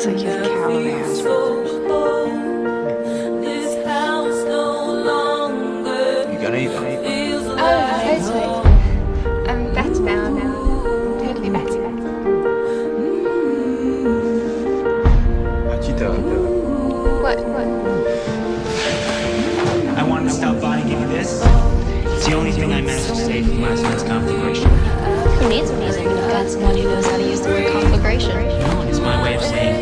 looks like his caravan's You got anything? Oh, totally. I'm better now. Totally better. How'd you do it? What? I wanted to stop by and give you this. It's the only thing I managed to save from last night's conflagration. Who needs music when you've got someone who knows how to use the word conflagration? No, it's my way of saying